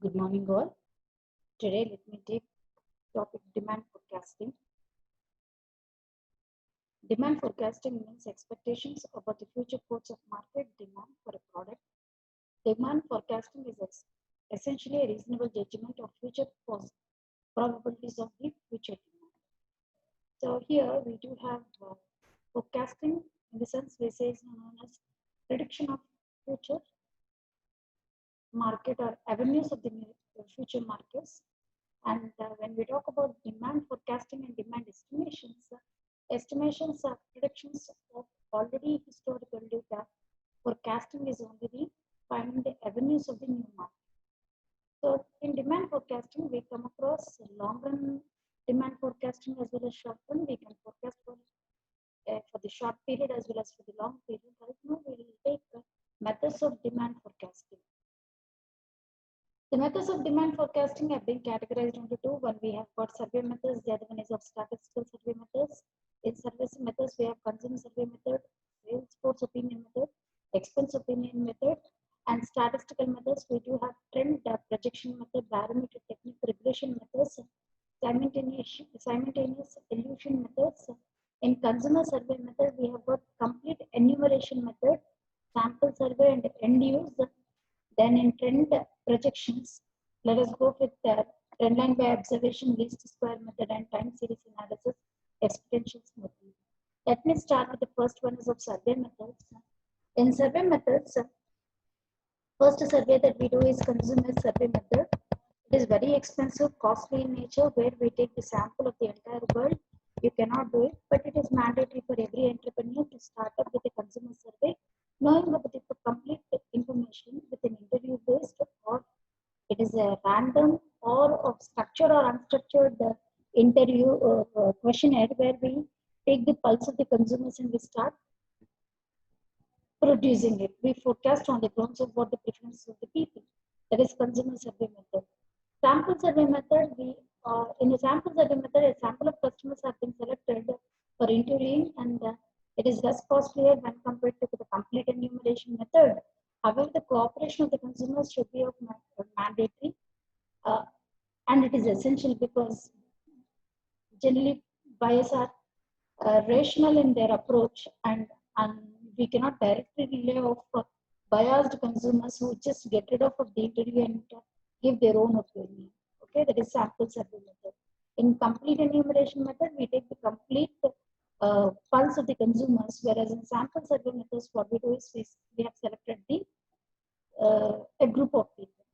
Good morning, all. Today, let me take topic demand forecasting. Demand forecasting means expectations about the future course of market demand for a product. Demand forecasting is essentially a reasonable judgment of future probabilities of the future demand. So here we do have forecasting in the sense we say is known as prediction of future market or avenues of the future markets. And when we talk about demand forecasting and demand estimations are predictions of already historical data. Forecasting is only the finding the avenues of the new market. So in demand forecasting, we come across long run demand forecasting as well as short run. We can forecast for the short period as well as for the long period. Right now, we will take methods of demand forecasting. The methods of demand forecasting have been categorized into two. One, we have got survey methods. The other one is of statistical survey methods. In survey methods, we have consumer survey method, sales force opinion method, expense opinion method, and statistical methods. We do have trend projection method, barometric technique, regression methods, simultaneous illusion methods. In consumer survey method, we have got complete enumeration method, sample survey, and end use. Then in trend projections, let us go with the trend line by observation, least square method, and time series analysis, exponential smoothing. Let me start with the first one is of survey methods. In survey methods, first survey that we do is consumer survey method. It is very expensive, costly in nature, where we take the sample of the entire world. You cannot do it, but it is mandatory for every entrepreneur to start up with a consumer survey, knowing about the complete information with an interview based, or it is a random or of structured or unstructured interview questionnaire where we take the pulse of the consumers and we start producing it. We forecast on the grounds of what the preferences of the people. That is consumer survey method. Sample survey method, in the sample survey method, a sample of customers have been selected for interviewing, and it is less costlier when compared to the complete enumeration method. However, the cooperation of the consumers should be of mandatory, and it is essential because generally buyers are rational in their approach, and we cannot directly rely on biased consumers who just get rid of the interview and give their own opinion. Okay, that is sample survey method. In complete enumeration method, we take the complete pulse of the consumers, whereas in sample survey methods, what we do is we have selected a group of people.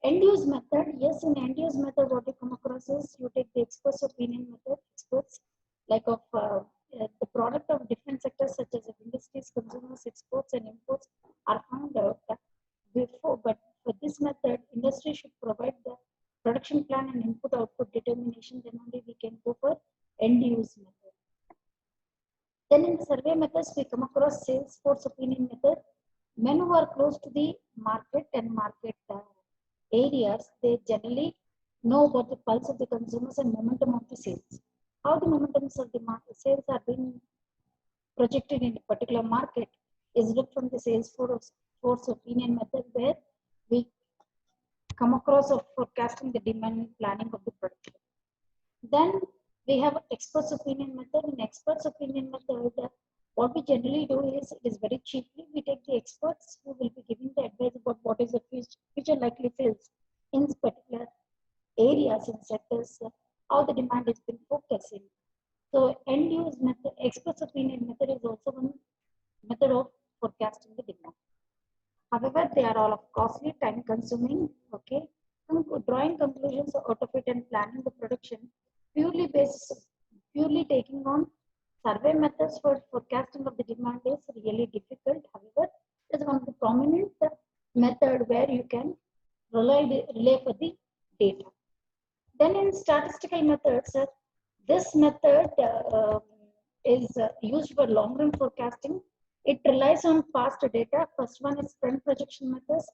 End use method, yes, in end use method, what you come across is you take the experts opinion method, experts like of the product of different sectors such as industries, consumers, exports, and imports are found out before. But for this method, industry should provide the production plan and input output determination. Then only we can go for end use method. Then in the survey methods, we come across sales force opinion method. Men who are close to the market and market areas, they generally know about the pulse of the consumers and momentum of the sales. How the momentums of the market sales are being projected in a particular market is looked from the sales force opinion method, where we come across of forecasting the demand planning of the product. Then we have experts opinion method. In experts opinion method, what we generally do is it is very cheaply. We take the experts who will be giving the advice about what is the future likely sales in particular areas and sectors, how the demand is been focusing. So end use method, experts opinion method is also one method of forecasting the demand. However, they are all of costly, time consuming. Okay, drawing conclusions out of it and planning the production purely taking on survey methods for forecasting of the demand is really difficult. However, it is one of the prominent method where you can rely for the data. Then in statistical methods, this method is used for long run forecasting. It relies on past data. First one is trend projection methods.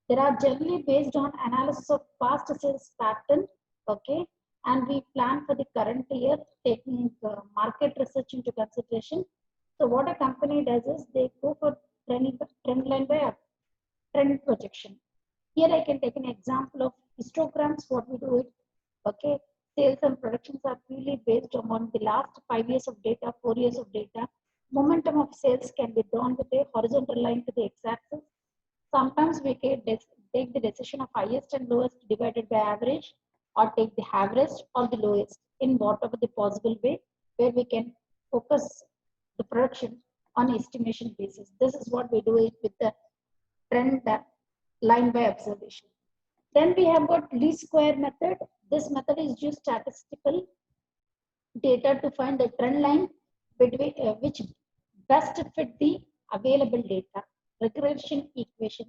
They are generally based on analysis of past sales pattern. Okay, and we plan for the current year taking market research into consideration. So what a company does is they go for trend line by trend projection. Here I can take an example of histograms, what we do it. Okay, sales and productions are purely based on the last 5 years of data, 4 years of data. Momentum of sales can be drawn with a horizontal line to the x-axis. Sometimes we can take the decision of highest and lowest divided by average, or take the average or the lowest in whatever the possible way, where we can focus the production on estimation basis. This is what we do it with the trend line by observation. Then we have got least square method. This method is used statistical data to find the trend line between which best fit the available data. Regression equation.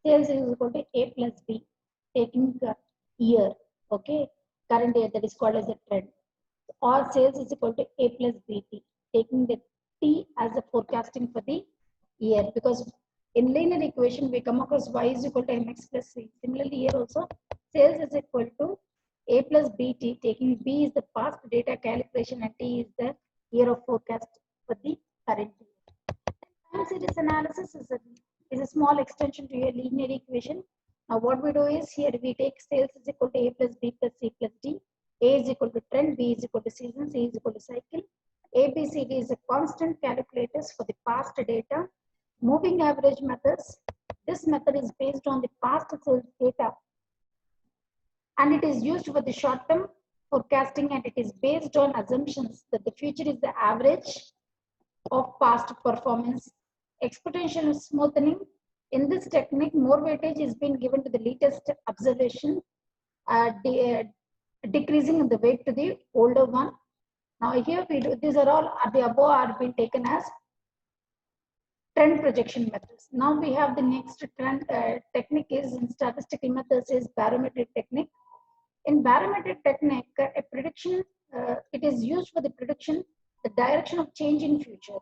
Sales is equal to A plus B, taking the year, okay, current year, that is called as a trend. Or sales is equal to A plus BT, taking the T as the forecasting for the year, because in linear equation we come across y is equal to mx plus c. Similarly here also sales is equal to A plus BT, taking B is the past data calculation and T is the year of forecast for the current year. Time series analysis is a small extension to a linear equation. Now what we do is, here we take sales is equal to A plus B plus C plus D. A is equal to trend, B is equal to season, C is equal to cycle. A, B, C, D is a constant calculators for the past data. Moving average methods. This method is based on the past sales data, and it is used for the short term forecasting, and it is based on assumptions that the future is the average of past performance. Exponential smoothing. In this technique, more weightage is being given to the latest observation, decreasing the weight to the older one. Now here we do, these are all the above are being taken as trend projection methods. Now we have the next trend technique is in statistical methods is barometric technique. In barometric technique, a prediction, it is used for the prediction, the direction of change in future.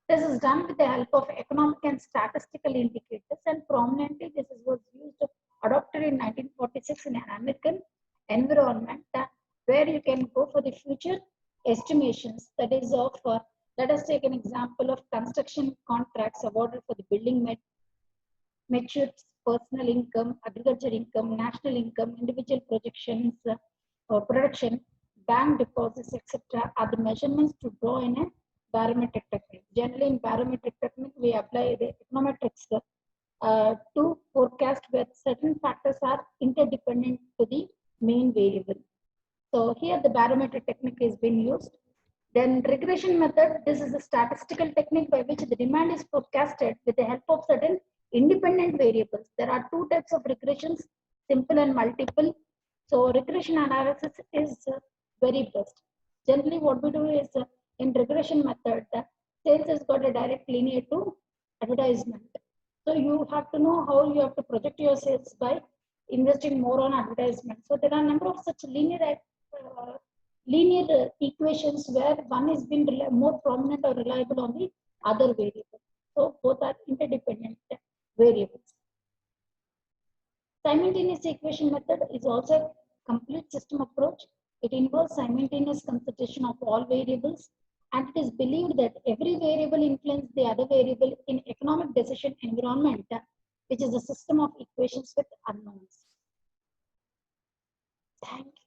This is done with the help of economic and statistical indicators, and prominently this was used, adopted in 1946 in an American environment, where you can go for the future estimations, that is of, let us take an example of construction contracts awarded for the building mature personal income, agriculture income, national income, individual projections, production, bank deposits, etc. are the measurements to draw in a barometric technique. Generally, in barometric technique, we apply the econometrics to forecast where certain factors are interdependent to the main variable. So here the barometric technique is being used. Then regression method, this is a statistical technique by which the demand is forecasted with the help of certain independent variables. There are two types of regressions, simple and multiple. So regression analysis is very best. Generally what we do is, in regression method, sales has got a direct linear to advertisement. So you have to know how you have to project your sales by investing more on advertisement. So there are a number of such linear equations where one is been more prominent or reliable on the other variable. So both are interdependent variables. Simultaneous equation method is also a complete system approach. It involves simultaneous consideration of all variables, and it is believed that every variable influences the other variable in economic decision environment, which is a system of equations with unknowns. Thank you.